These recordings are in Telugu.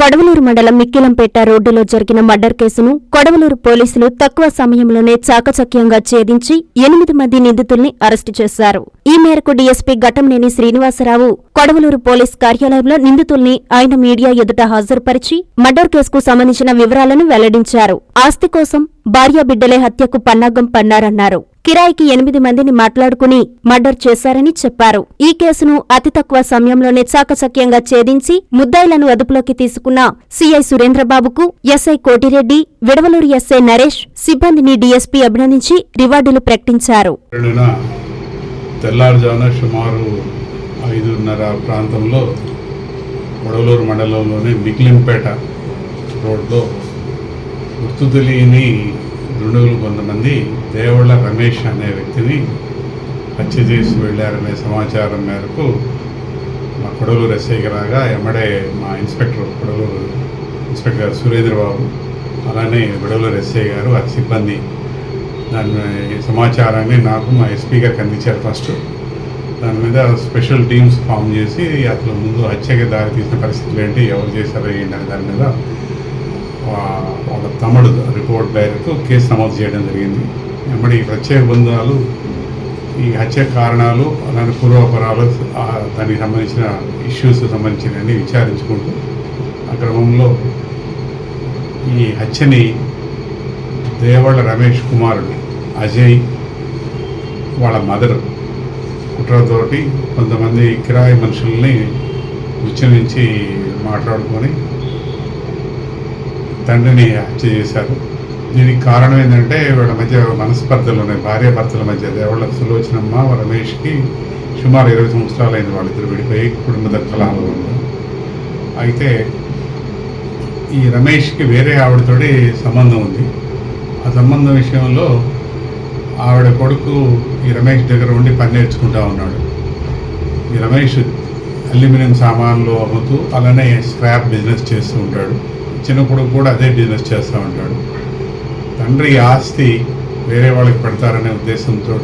కొడవలూరు మండలం మిక్కిలంపేట రోడ్డులో జరిగిన మర్డర్ కేసును కొడవలూరు పోలీసులు తక్కువ సమయంలోనే చాకచక్యంగా ఛేదించి 8 మంది నిందితుల్ని అరెస్టు చేశారు. ఈ మేరకు డీఎస్పీ ఘటంనేని శ్రీనివాసరావు కొడవలూరు పోలీస్ కార్యాలయంలో నిందితుల్ని ఆయన మీడియా ఎదుట హాజరుపరిచి మర్డర్ కేసుకు సంబంధించిన వివరాలను వెల్లడించారు. ఆస్తి కోసం భార్యాబిడ్డలే హత్యకు పన్నాగం పన్నారన్నారు. కిరాయికి 8 మందిని మాట్లాడుకుని మర్డర్ చేశారని చెప్పారు. ఈ కేసును అతి తక్కువ సమయంలోనే చాకచక్యంగా ఛేదించి ముద్దాయిలను అదుపులోకి తీసుకున్న సీఐ సురేంద్రబాబుకు ఎస్ఐ కోటిరెడ్డి, విడవలూరు ఎస్ఐ నరేష్ సిబ్బందిని డీఎస్పీ అభినందించి రివార్డులు ప్రకటించారు. తెల్లారుజామున సుమారు 5:30 ప్రాంతంలో వడవలూరు మండలంలోని మిక్కిలింపేట రోడ్లో గుర్తు తెలియని దుండగులు కొంతమంది దేవళ్ళ రమేష్ అనే వ్యక్తిని హత్య చేసి వెళ్లారనే సమాచారం మేరకు మా కొడవలూరు ఎస్ఐకి రాగా ఎమ్మడే మా కొడవలూరు ఇన్స్పెక్టర్ సురేంద్రబాబు, అలానే విడవలూరు ఎస్ఐ గారు ఆ సిబ్బంది దాని సమాచారాన్ని నాకు మా ఎస్పీ గారికి అందించారు. ఫస్ట్ దాని మీద స్పెషల్ టీమ్స్ ఫామ్ చేసి అసలు ముందు హత్యకి దారి తీసిన పరిస్థితులు ఏంటి, ఎవరు చేశారో ఏంటనే దాని మీద వాళ్ళ తమ్ముడు రిపోర్ట్ మేరకు కేసు నమోదు చేయడం జరిగింది. వెంబడి ఈ ప్రత్యేక బృందాలు ఈ హత్య కారణాలు, అలాంటి పూర్వాపరాలు, దానికి సంబంధించిన ఇష్యూస్ సంబంధించినవన్నీ విచారించుకుంటూ ఆ క్రమంలో ఈ హత్యని దేవళ్ళ రమేష్ కుమారుడు అజయ్ వాళ్ళ మదర్ కుట్రతోటి కొంతమంది కిరాయి మనుషుల్ని నుంచి మాట్లాడుకొని తండ్రిని హత్య చేశారు. దీనికి కారణం ఏంటంటే వీళ్ళ మధ్య మనస్పర్ధలు ఉన్నాయి. భార్యాభర్తల మధ్య దేవళ్ళ సులోచనమ్మ రమేష్కి సుమారు 20 సంవత్సరాలు అయింది వాళ్ళిద్దరు విడిపోయి కుటుంబ కలహాలు. అయితే ఈ రమేష్కి వేరే ఆవిడతోటి సంబంధం ఉంది. ఆ సంబంధం విషయంలో ఆవిడ కొడుకు ఈ రమేష్ దగ్గర ఉండి పని నేర్చుకుంటా ఉన్నాడు. ఈ రమేష్ అల్యూమినియం సామాన్లు అమ్ముతూ అలానే స్క్రాప్ బిజినెస్ చేస్తూ ఉంటాడు. చిన్న కొడుకు కూడా అదే బిజినెస్ చేస్తూ ఉంటాడు. తండ్రి ఆస్తి వేరే వాళ్ళకి పెడతారనే ఉద్దేశంతో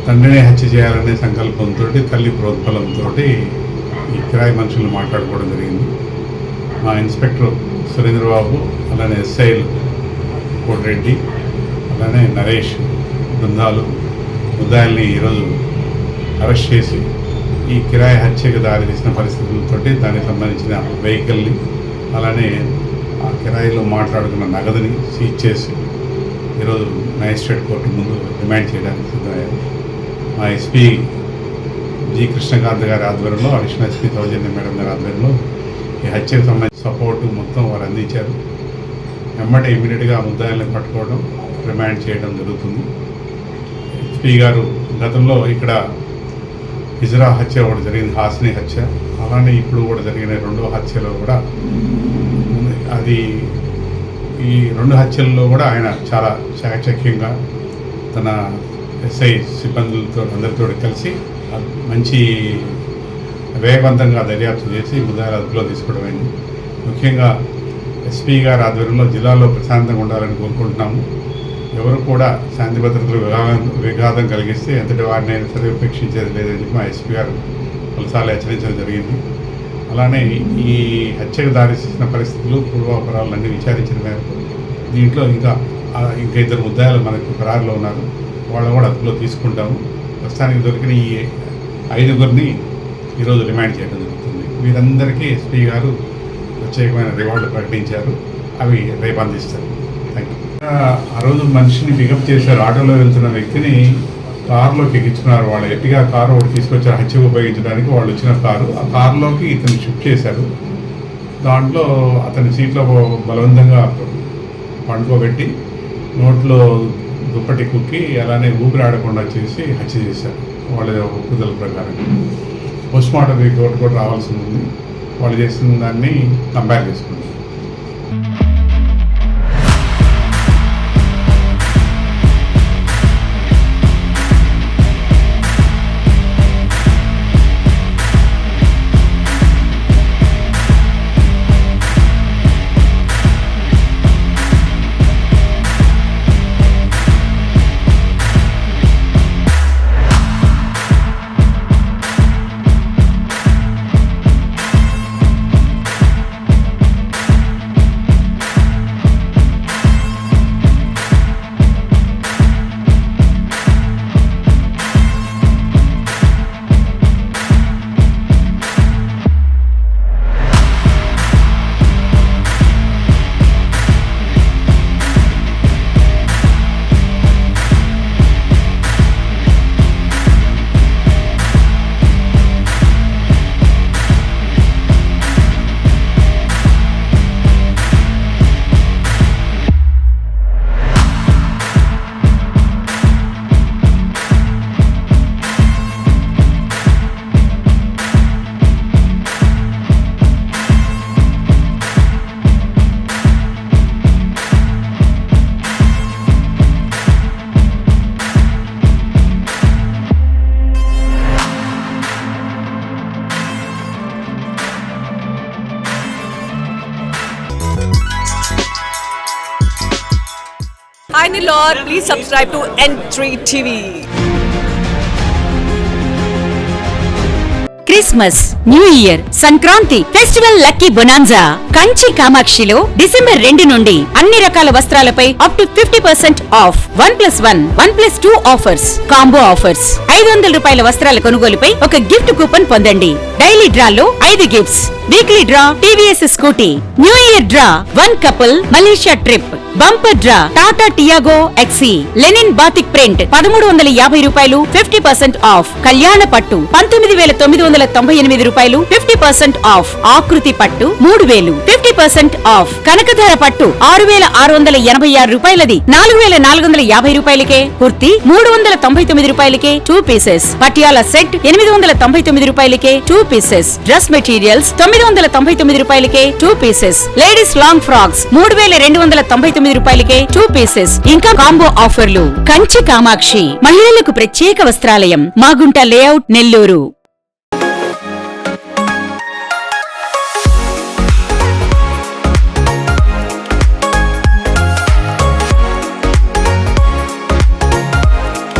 తండ్రిని హత్య చేయాలనే సంకల్పంతో తల్లి ప్రోద్బలంతో ఈ కిరాయి మనుషులు మాట్లాడుకోవడం జరిగింది. మా ఇన్స్పెక్టర్ సురేంద్రబాబు, అలానే ఎస్ఐలు కోటిరెడ్డి, అలానే నరేష్ బృందాలు ముద్దాయిల్ని ఈరోజు అరెస్ట్ చేసి ఈ కిరాయి హత్యకు దారి తీసిన పరిస్థితులతో దానికి సంబంధించిన వెహికల్ని, అలానే ఆ కిరాయిలో మాట్లాడుకున్న నగదుని సీజ్ చేసి ఈరోజు మ్యాజిస్ట్రేట్ కోర్టు ముందు రిమాండ్ చేయడానికి సిద్ధమయ్యారు. మా ఎస్పీ జి కృష్ణకాంత్ గారి ఆధ్వర్యంలో, అడిషనల్ ఎస్పీ సౌజన్య మేడం గారి ఆధ్వర్యంలో ఈ హత్యకు సంబంధించిన సపోర్టు మొత్తం వారు అందించారు. వెంబడే ఇమీడియట్గా ముద్దాయిల్ని పట్టుకోవడం, రిమాండ్ చేయడం జరుగుతుంది. ఎస్పీ గారు గతంలో ఇక్కడ హిజ్రా హత్య ఒకటి జరిగింది, హాసిని హత్య, అలానే ఇప్పుడు కూడా జరిగిన 2వ హత్యలో కూడా అది ఈ 2 హత్యల్లో కూడా ఆయన చాలా చాకచక్యంగా తన ఎస్ఐ సిబ్బందులతో అందరితో కలిసి మంచి వేగవంతంగా దర్యాప్తు చేసి ముద్దాయిల అదుపులో తీసుకోవడమైంది. ముఖ్యంగా ఎస్పీ గారి ఆధ్వర్యంలో జిల్లాలో ప్రశాంతంగా ఉండాలని కోరుకుంటున్నాము. ఎవరు కూడా శాంతి భద్రతలు విఘాతం కలిగిస్తే ఎంతటి వారిని సరే ఉపేక్షించేది లేదని చెప్పి మా ఎస్పీ గారు పలుసార్లు హెచ్చరించడం జరిగింది. అలానే ఈ హత్యకు దారితీసిన పరిస్థితులు, పూర్వాపరాలన్నీ విచారించిన మేరకు దీంట్లో ఇంకా 2 ముద్దాయిలు మనకు ఖరారులో ఉన్నారు. వాళ్ళు కూడా అదుపులో తీసుకుంటాము. ప్రస్తుతానికి దొరికిన ఈ 5గురిని ఈరోజు రిమాండ్ చేయడం జరుగుతుంది. వీరందరికీ ఎస్పీ గారు ప్రత్యేకమైన రివార్డు ప్రకటించారు. అవి రేపు అందిస్తారు. Thank you. ఆ రోజు మనిషిని పికప్ చేశారు. ఆటోలో వెళ్తున్న వ్యక్తిని కారులోకి ఎక్కించుకున్నారు. వాళ్ళు ఎట్టిగా కారు ఒకటి తీసుకొచ్చారు హత్యకు ఉపయోగించడానికి. వాళ్ళు వచ్చిన కారు, ఆ కారులోకి ఇతను షిఫ్ట్ చేశారు. దాంట్లో అతని సీట్లో బలవంతంగా పండుకోబెట్టి నోట్లో దుప్పటి కుక్కి అలానే ఊపిరి ఆడకుండా చేసి హత్య చేశారు. వాళ్ళ ఒప్పుదల ప్రకారం పోస్ట్మార్టం రిపోర్ట్ కూడా రావాల్సి ఉంది. వాళ్ళు చేసిన దాన్ని కంపేర్ చేసుకున్నారు. Bangalore. Please subscribe to N3 TV. Christmas, new year, Sankranti, festival lucky bonanza Kanchi కామాక్షిలో డిసెంబర్ 2 నుండి అన్ని రకాల వస్త్రాలపై up to 50% off 1+1, 1+2 offers, combo offers. 500 రూపాయల వస్త్రాల కొనుగోలుపై ఒక గిఫ్ట్ కూపన్ పొందండి. డైలీ డ్రాలో 5 gifts, weekly draw TVS Scooty, new year draw 1 couple Malaysia trip, bumper draw Tata Tiago XE, linen batik print 1350 రూపాయలు 50% ఆఫ్, కళ్యాణ పట్టు 19,998 రూపాయలు 50% ఆఫ్, ఆకృతి పట్టు 3000 50% ఆఫ్, కనకధార పట్టు 6,686 రూపాయలది 4,450 రూపాయలకే, కుర్తి 399 రూపాయలకే 2 పీసెస్, పటియాల సెట్ 899 రూపాయలకే 2 పీసెస్, డ్రెస్ మెటీరియల్స్ 999 రూపాయలకే 2 పీసెస్, లేడీస్ లాంగ్ ఫ్రాక్స్ 3,299 రూపాయలకే 2 పీసెస్, ఇంకా కాంబో ఆఫర్లు. కంచి కామాక్షి మహిళలకు ప్రత్యేక వస్త్రాలయం, మాగుంట లేఅవుట్, నెల్లూరు.